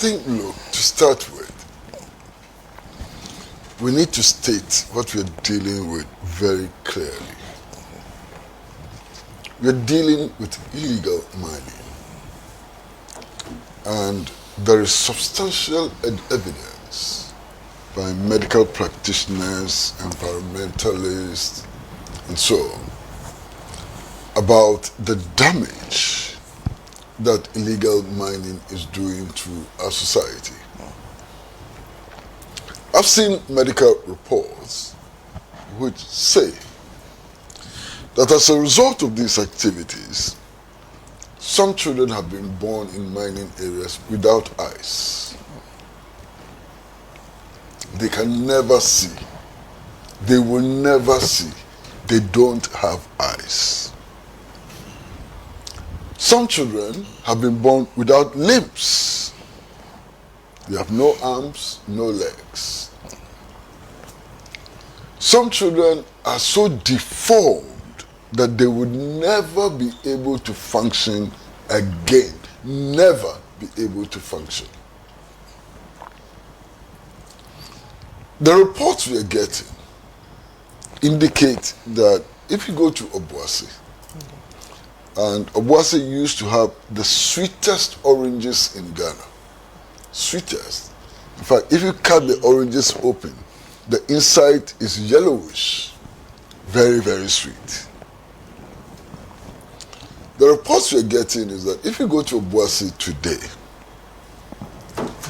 think, look, to start with, we need to state what we're dealing with very clearly. We're dealing with illegal mining. And there is substantial evidence by medical practitioners, environmentalists, and so on, about the damage that illegal mining is doing to our society. I've seen medical reports which say that as a result of these activities, some children have been born in mining areas without eyes. They can never see. They will never see. They don't have eyes. Some children have been born without limbs. They have no arms, no legs. Some children are so deformed that they would never be able to function again. Never be able to function. The reports we are getting indicate that if you go to Obuasi, and Obuasi used to have the sweetest oranges in Ghana. Sweetest. In fact, if you cut the oranges open, the inside is yellowish. Very, very sweet. The reports we're getting is that if you go to Obuasi today,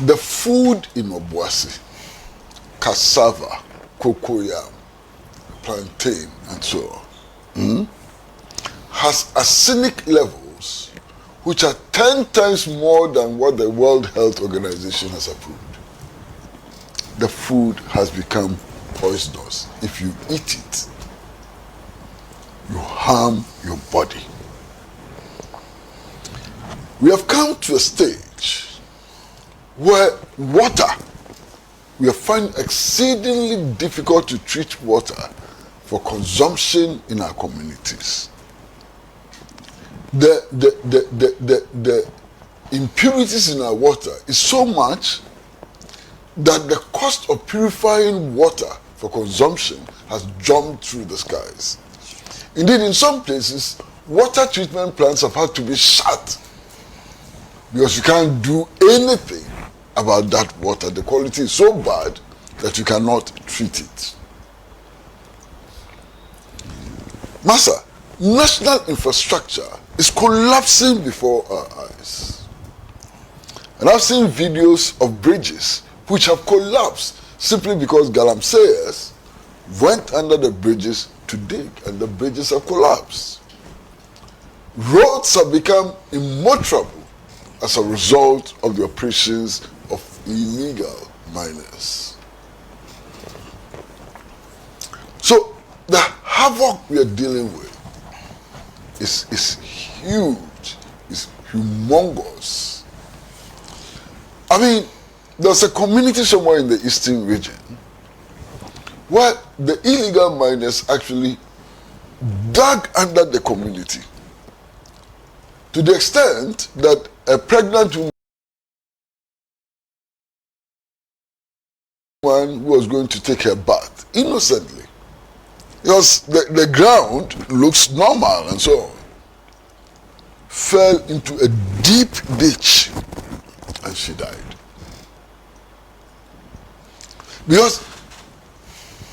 the food in Obuasi, cassava, cocoyam, plantain, and so on, has arsenic levels which are 10 times more than what the World Health Organization has approved. The food has become poisonous. If you eat it, you harm your body. We have come to a stage where water, we have found exceedingly difficult to treat water for consumption in our communities. The impurities in our water is so much that the cost of purifying water for consumption has jumped through the skies. Indeed, in some places, water treatment plants have had to be shut because you can't do anything about that water. The quality is so bad that you cannot treat it. Master, national infrastructure is collapsing before our eyes. And I've seen videos of bridges which have collapsed simply because galamseyers went under the bridges to dig, and the bridges have collapsed. Roads have become immotorable as a result of the operations of illegal miners. So the havoc we are dealing with is huge, is humongous. I mean, there's a community somewhere in the eastern region where the illegal miners actually dug under the community to the extent that a pregnant woman who was going to take her bath innocently, because the ground looks normal and so on, fell into a deep ditch and she died. Because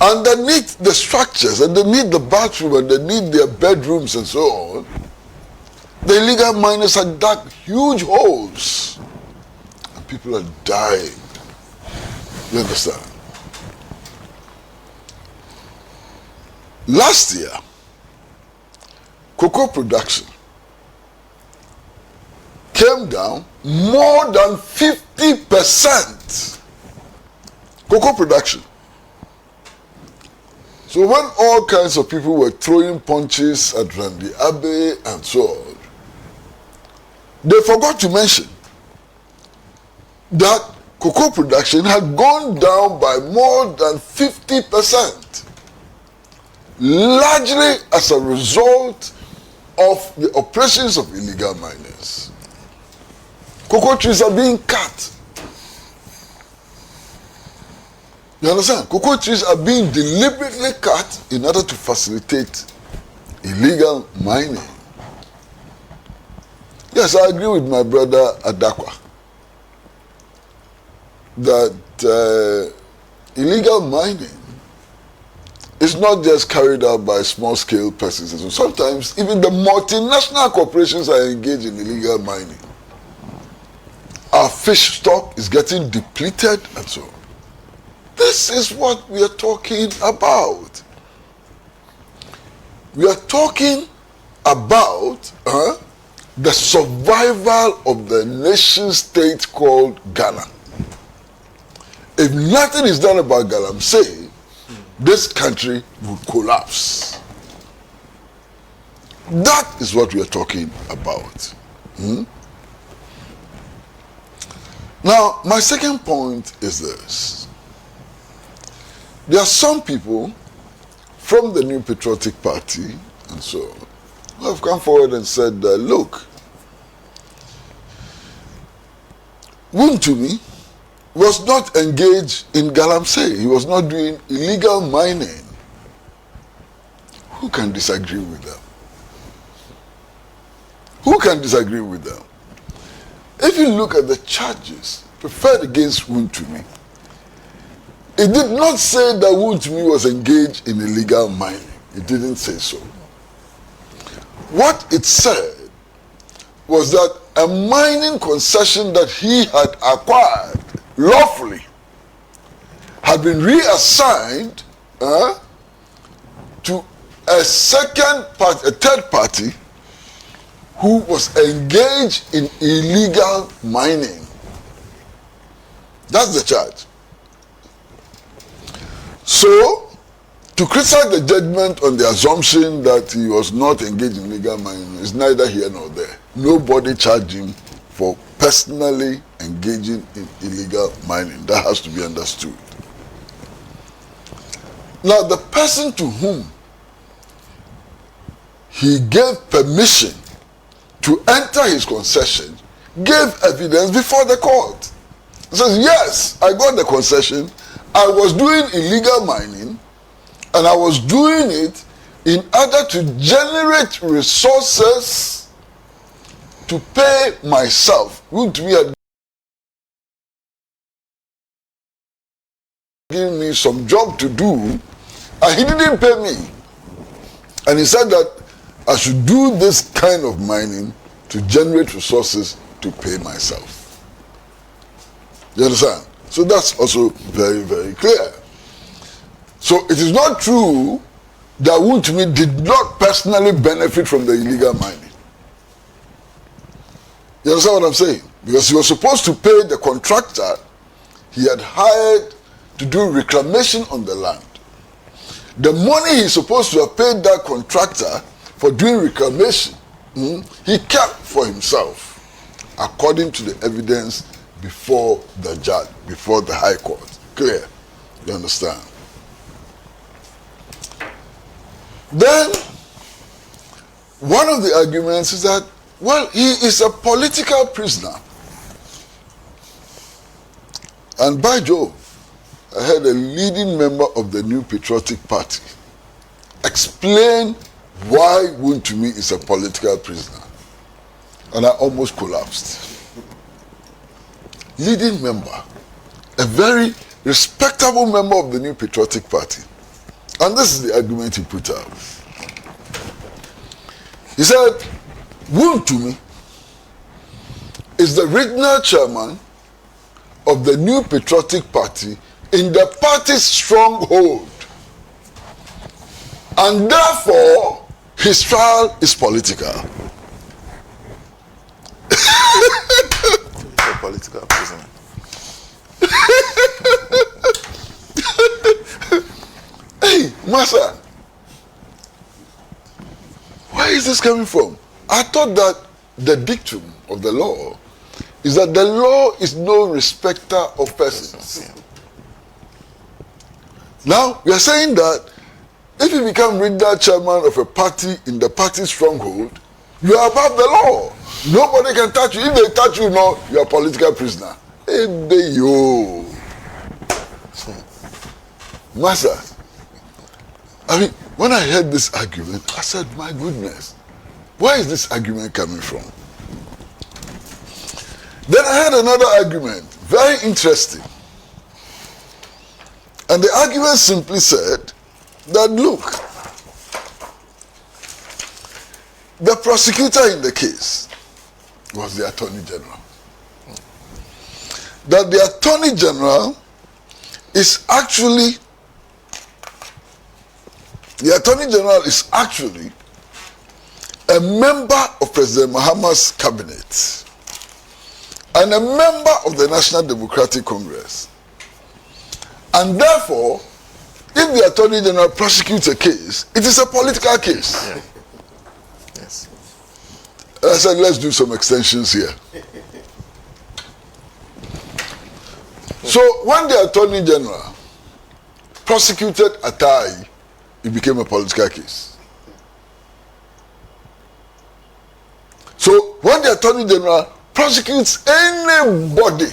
underneath the structures, underneath the bathroom, underneath their bedrooms and so on, the illegal miners had dug huge holes and people are dying. You understand? Last year, cocoa production came down more than 50%. Cocoa production. So when all kinds of people were throwing punches at Randy Abe and so on, they forgot to mention that cocoa production had gone down by more than 50%, largely as a result of the operations of illegal miners. Cocoa trees are being cut You understand? Cocoa trees are being deliberately cut in order to facilitate illegal mining. Yes, I agree with my brother Adakwa that illegal mining is not just carried out by small-scale persons. Sometimes even the multinational corporations are engaged in illegal mining. Our fish stock is getting depleted and so on. This is what we are talking about. We are talking about the survival of the nation state called Ghana. If nothing is done about galamsey, this country will collapse. That is what we are talking about. Now, my second point is this. There are some people from the New Patriotic Party and so on who have come forward and said that, look, Wontumi was not engaged in galamsey. He was not doing illegal mining. Who can disagree with them? Who can disagree with them? If you look at the charges preferred against Wontumi, it did not say that Wontumi was engaged in illegal mining. It didn't say so. What it said was that a mining concession that he had acquired lawfully had been reassigned to a third party who was engaged in illegal mining. That's the charge. So, to criticize the judgment on the assumption that he was not engaged in illegal mining is neither here nor there. Nobody charged him for personally engaging in illegal mining. That has to be understood. Now, the person to whom he gave permission to enter his concession gave evidence before the court. He says, yes, I got the concession. I was doing illegal mining, and I was doing it in order to generate resources to pay myself. Wontumi had given me some job to do, and he didn't pay me. And he said that I should do this kind of mining to generate resources to pay myself. You understand? So that's also very, very clear. So it is not true that Wontumi did not personally benefit from the illegal mining. You understand what I'm saying? Because he was supposed to pay the contractor he had hired to do reclamation on the land. The money he's supposed to have paid that contractor for doing reclamation, he kept for himself, according to the evidence before the judge, before the High Court. Clear? You understand? Then, one of the arguments is that, well, he is a political prisoner. And by Jove, I heard a leading member of the New Patriotic Party explain why Wontumi is a political prisoner. And I almost collapsed. Leading member, a very respectable member of the New Patriotic Party. And this is the argument he put out. He said, Wontumi is the regional chairman of the New Patriotic Party in the party's stronghold. And therefore, his trial is political. A political prisoner. Hey, Master, where is this coming from? I thought that the dictum of the law is that the law is no respecter of persons. Now, we are saying that if you become regional chairman of a party in the party's stronghold, you are above the law. Nobody can touch you. If they touch you, no, you are a political prisoner. Hey, yo. Master, I mean, when I heard this argument, I said, my goodness, where is this argument coming from? Then I heard another argument, very interesting. And the argument simply said that, look, the prosecutor in the case was the Attorney General. That the Attorney General is actually a member of President Mahama's cabinet and a member of the National Democratic Congress. And therefore, if the Attorney General prosecutes a case, it is a political case. Yeah. Yes. I said, let's do some extensions here. So when the Attorney General prosecuted Atai, it became a political case. So when the Attorney General prosecutes anybody,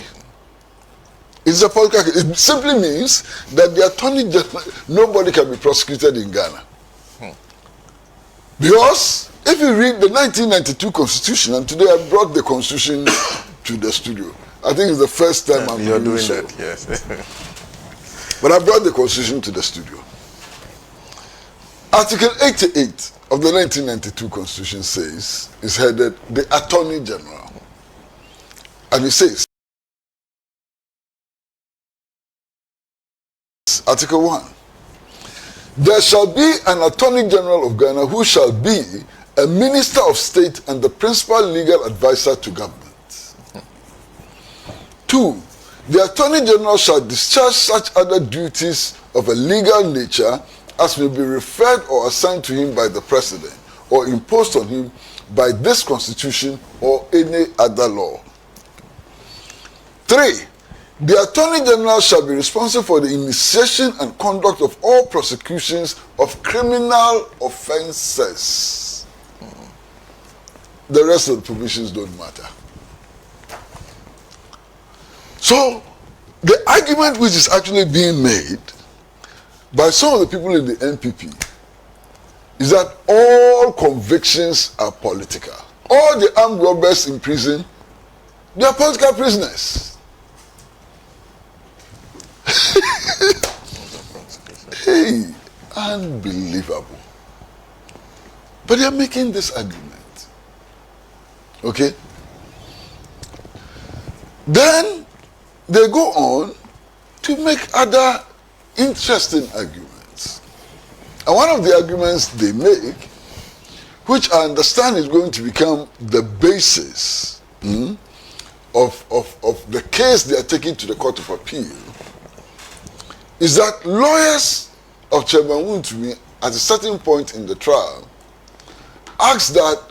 it's a political case. It simply means that the Attorney General, nobody can be prosecuted in Ghana. Because if you read the 1992 Constitution, and today I brought the Constitution to the studio. I think it's the first time I'm doing so. That, yes. But I brought the Constitution to the studio. Article 88 of the 1992 Constitution says, is headed the Attorney General. And it says, Article 1, there shall be an Attorney General of Ghana who shall be a Minister of State and the principal legal advisor to government. 2, the Attorney General shall discharge such other duties of a legal nature as may be referred or assigned to him by the President or imposed on him by this Constitution or any other law. 3, the Attorney General shall be responsible for the initiation and conduct of all prosecutions of criminal offences. The rest of the provisions don't matter. So, the argument which is actually being made by some of the people in the NPP is that all convictions are political. All the armed robbers in prison, they are political prisoners. Hey, unbelievable. But they are making this argument. Okay? Then they go on to make other interesting arguments. And one of the arguments they make, which I understand is going to become the basis of the case they are taking to the Court of Appeal, is that lawyers of Chairman Wontumi at a certain point in the trial asked that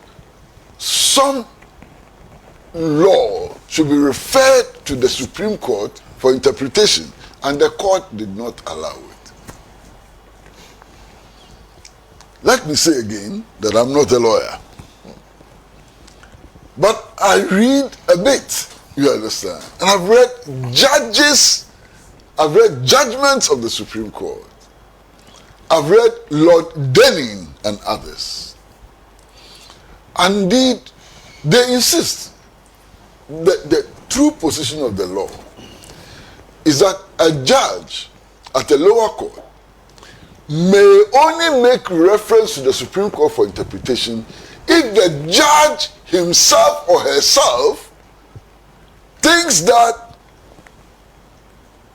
some law should be referred to the Supreme Court for interpretation, and the court did not allow it. Let me say again that I'm not a lawyer, but I read a bit, you understand, and I've read judgments of the Supreme Court. I've read Lord Denning and others. And indeed, they insist that the true position of the law is that a judge at a lower court may only make reference to the Supreme Court for interpretation if the judge himself or herself thinks that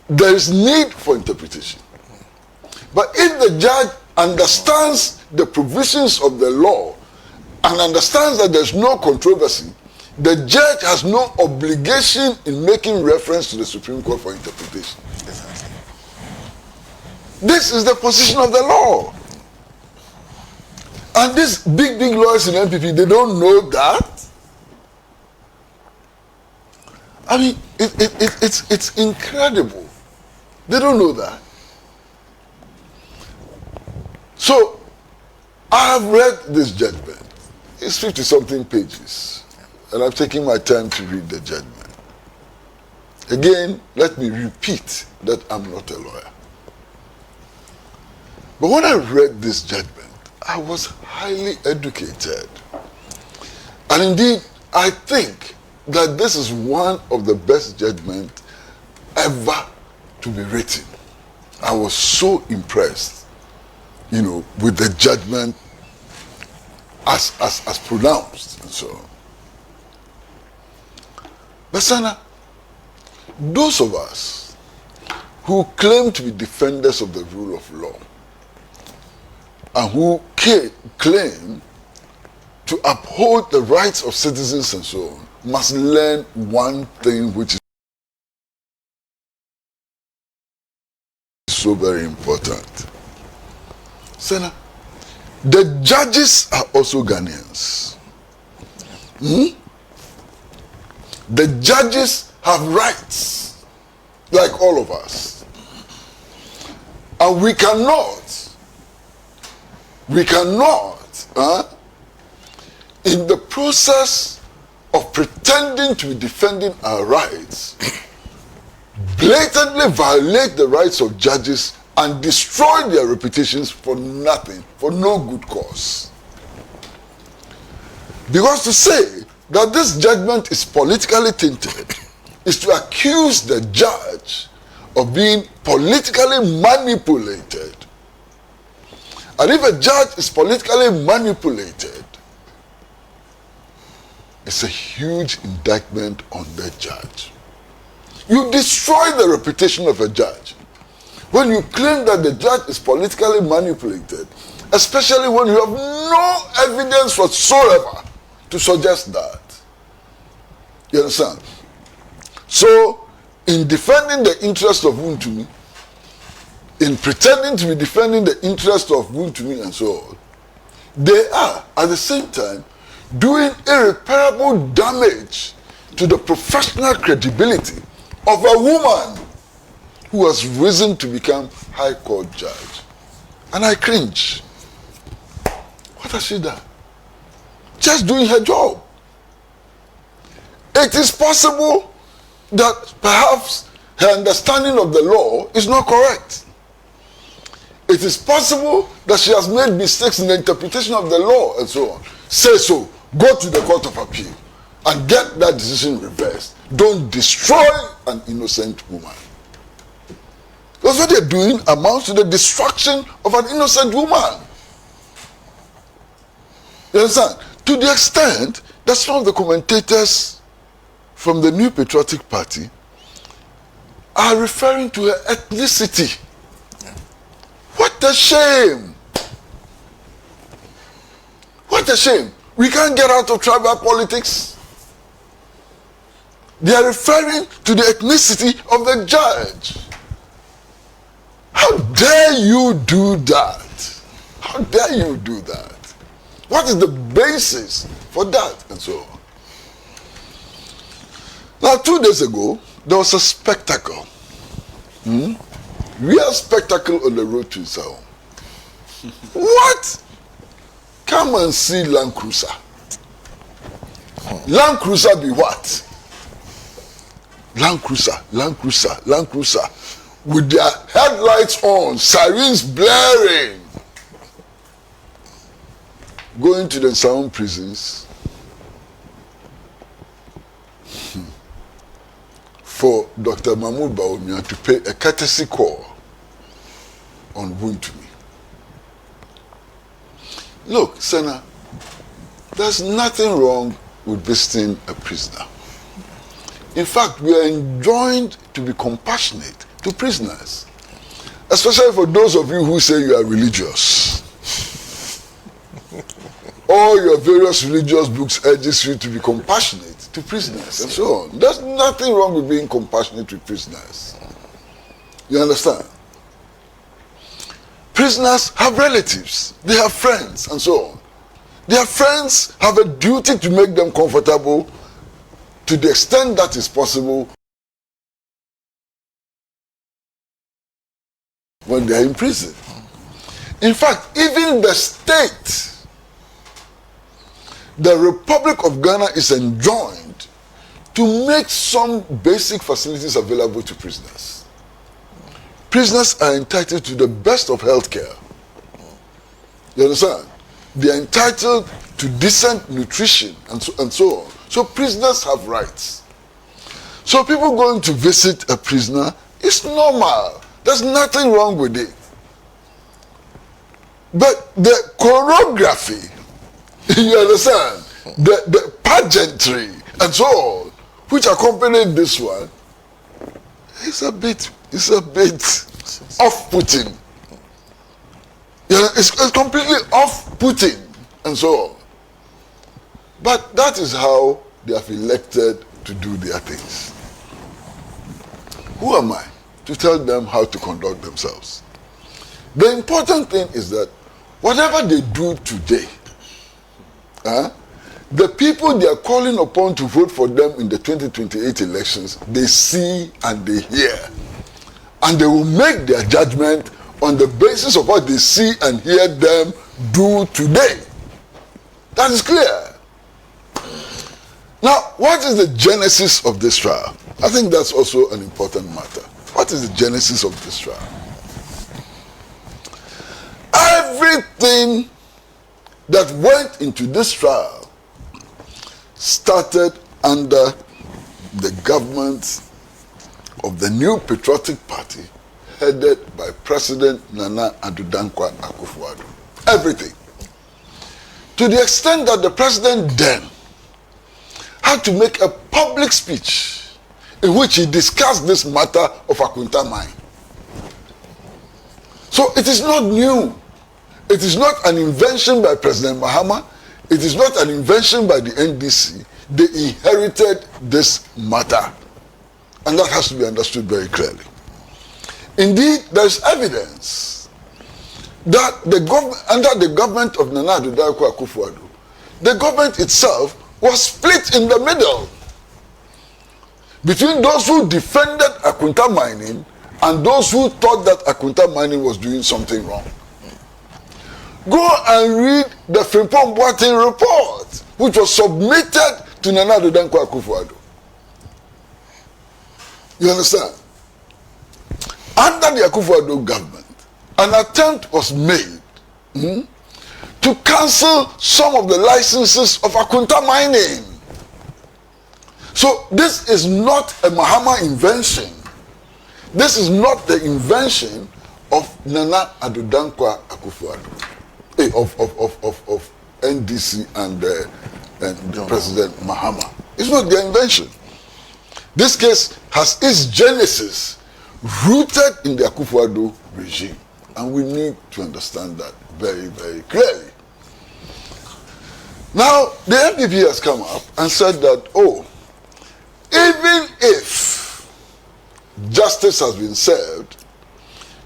there is need for interpretation. But if the judge understands the provisions of the law and understands that there's no controversy, the judge has no obligation in making reference to the Supreme Court for interpretation. This is the position of the law. And these big lawyers in NPP, they don't know that. I mean, it's incredible. They don't know that. So, I have read this judgment. It's 50-something pages. And I'm taking my time to read the judgment. Again, let me repeat that I'm not a lawyer. But when I read this judgment, I was highly educated. And indeed, I think that this is one of the best judgments ever to be written. I was so impressed, with the judgment as pronounced and so on. But Sana, those of us who claim to be defenders of the rule of law and who claim to uphold the rights of citizens and so on must learn one thing which is so very important. Sana, the judges are also Ghanaians. The judges have rights, like all of us. And we cannot, in the process of pretending to be defending our rights, blatantly violate the rights of judges and destroy their reputations for nothing, for no good cause. Because to say that this judgment is politically tainted is to accuse the judge of being politically manipulated. And if a judge is politically manipulated, it's a huge indictment on the judge. You destroy the reputation of a judge when you claim that the judge is politically manipulated, especially when you have no evidence whatsoever to suggest that. You understand? So, in defending the interest of Wontumi, in pretending to be defending the interest of Wontumi and so on, they are, at the same time, doing irreparable damage to the professional credibility of a woman who has risen to become High Court judge. And I cringe. What has she done? Just doing her job. It is possible that perhaps her understanding of the law is not correct. It is possible that she has made mistakes in the interpretation of the law and so on. Say so. Go to the Court of Appeal and get that decision reversed. Don't destroy an innocent woman. Because what they're doing amounts to the destruction of an innocent woman. You understand? To the extent that some of the commentators from the New Patriotic Party are referring to her ethnicity. What a shame! What a shame! We can't get out of tribal politics. They are referring to the ethnicity of the judge. How dare you do that? How dare you do that? What is the basis for that? And so on. Now, 2 days ago, there was a spectacle. Real spectacle on the road to Sao. What? Come and see Land Cruiser. Land Cruiser be what? Land Cruiser, Land Cruiser, Land Cruiser. With their headlights on, sirens blaring. Going to the Sound prisons for Dr. Mahamadu Bawumia to pay a courtesy call on Wontumi. Look, Senna, there's nothing wrong with visiting a prisoner. In fact, we are enjoined to be compassionate to prisoners, especially for those of you who say you are religious. All your various religious books urges you to be compassionate to prisoners and so on. There's nothing wrong with being compassionate with prisoners. You understand? Prisoners have relatives, they have friends and so on. Their friends have a duty to make them comfortable to the extent that is possible when they are in prison. In fact, even the state, the Republic of Ghana is enjoined to make some basic facilities available to prisoners. Prisoners are entitled to the best of health care. You understand? They are entitled to decent nutrition and so on. So prisoners have rights. So people going to visit a prisoner is normal. There's nothing wrong with it. But the choreography, you understand, the pageantry and so on, which accompanied this one, it's a bit off-putting. Yeah, it's completely off-putting and so on. But that is how they have elected to do their things. Who am I to tell them how to conduct themselves? The important thing is that whatever they do today, the people they are calling upon to vote for them in the 2028 elections, they see and they hear. And they will make their judgment on the basis of what they see and hear them do today. That is clear. Now, what is the genesis of this trial? I think that's also an important matter. What is the genesis of this trial? Everything that went into this trial started under the government of the New Patriotic Party headed by President Nana Addo Akufo Addo. Everything. To the extent that the president then had to make a public speech in which he discussed this matter of Akunta mine. So it is not new. It is not an invention by President Mahama. It is not an invention by the NDC. They inherited this matter. And that has to be understood very clearly. Indeed, there is evidence that under the government of Nana Addo Akufo Addo, the government itself was split in the middle between those who defended Akunta mining and those who thought that Akunta mining was doing something wrong. Go and read the Frimpong Boateng report, which was submitted to Nana Addo Akufo Addo. You understand? Under the Akufo Addo government, an attempt was made to cancel some of the licenses of Akunta mining. So this is not a Mahama invention. This is not the invention of Nana Addo Akufo Addo, of NDC and President Mahama. It's not their invention. This case has its genesis rooted in the Akufo Addo regime. And we need to understand that very, very clearly. Now, the NPP has come up and said that, even if justice has been served,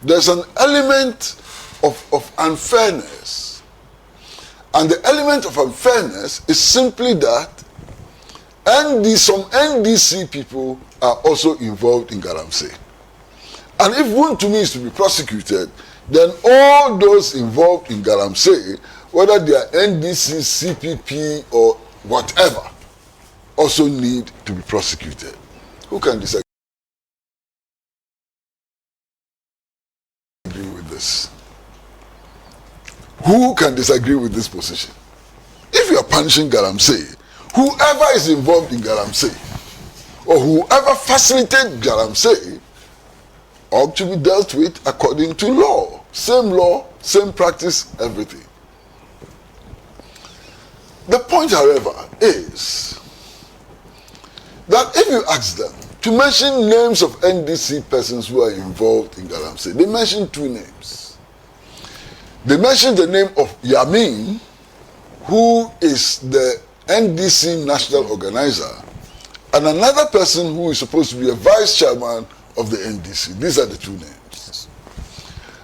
there's an element of unfairness. And the element of unfairness is simply that some NDC people are also involved in galamsey. And if Wontumi is to be prosecuted, then all those involved in galamsey, whether they are NDC, CPP, or whatever, also need to be prosecuted. Who can disagree with this? Who can disagree with this position? If you are punishing galamsey, whoever is involved in galamsey, or whoever facilitates galamsey, ought to be dealt with according to law. Law, same practice, everything. The point, however, is that if you ask them to mention names of NDC persons who are involved in galamsey, they mention two names. They mention the name of Yamin, who is the NDC national organizer, and another person who is supposed to be a vice chairman of the NDC. These are the two names.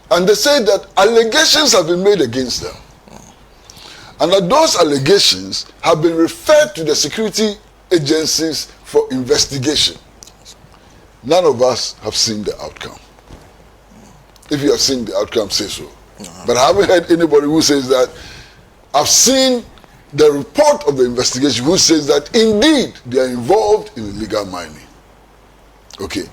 And they say that allegations have been made against them. And that those allegations have been referred to the security agencies for investigation. None of us have seen the outcome. If you have seen the outcome, say so. But I haven't heard anybody who says that. I've seen the report of the investigation who says that indeed they are involved in illegal mining. Okay.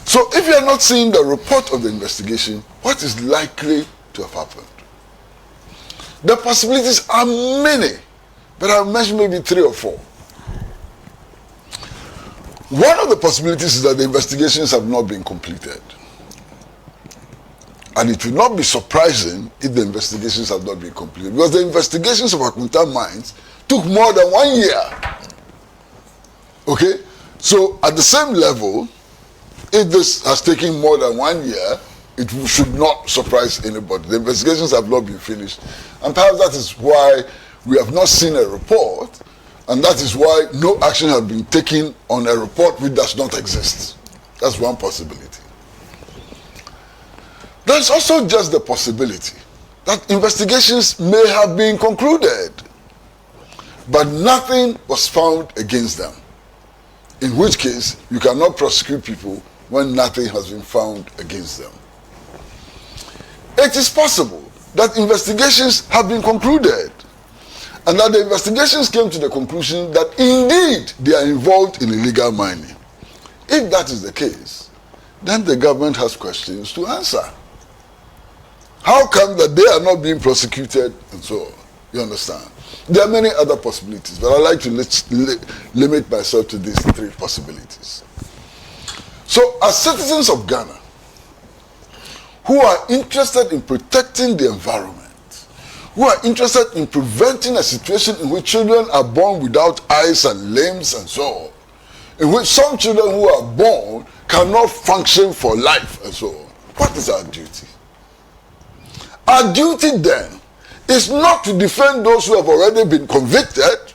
So if you are not seeing the report of the investigation, what is likely to have happened? The possibilities are many, but I'll mention maybe 3 or 4. One of the possibilities is that the investigations have not been completed. And it will not be surprising if the investigations have not been completed, because the investigations of Akunta mines took more than 1 year. Okay? So at the same level, if this has taken more than 1 year, it should not surprise anybody. The investigations have not been finished. And perhaps that is why we have not seen a report, and that is why no action has been taken on a report which does not exist. That's one possibility. There's also just the possibility that investigations may have been concluded, but nothing was found against them. In which case, you cannot prosecute people when nothing has been found against them. It is possible that investigations have been concluded, and that the investigations came to the conclusion that indeed they are involved in illegal mining. If that is the case, then the government has questions to answer. How come that they are not being prosecuted and so on? You understand? There are many other possibilities, but I like to limit myself to these 3 possibilities. So, as citizens of Ghana, who are interested in protecting the environment, who are interested in preventing a situation in which children are born without eyes and limbs and so on, in which some children who are born cannot function for life and so on, what is our duty? Our duty then is not to defend those who have already been convicted,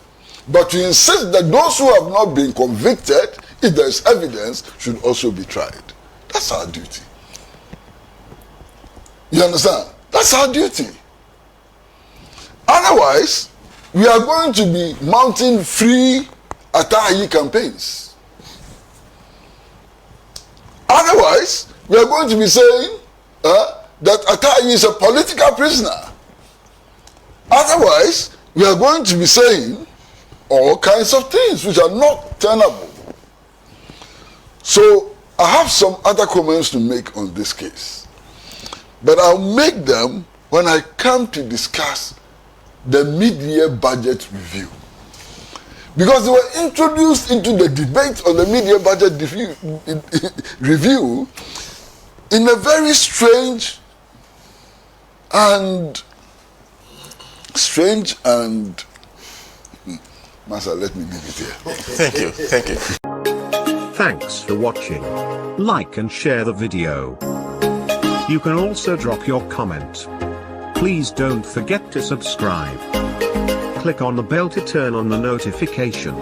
but to insist that those who have not been convicted, if there is evidence, should also be tried. That's our duty. You understand? That's our duty. Otherwise, we are going to be mounting free Atayi campaigns. Otherwise, we are going to be saying that Atayi is a political prisoner. Otherwise, we are going to be saying all kinds of things which are not tenable. So, I have some other comments to make on this case. But I'll make them when I come to discuss the mid-year budget review. Because they were introduced into the debate on the mid-year budget review in a very strange and Master, let me leave it here. Thank you. Thank you. Thanks for watching. Like and share the video. You can also drop your comment. Please don't forget to subscribe. Click on the bell to turn on the notification.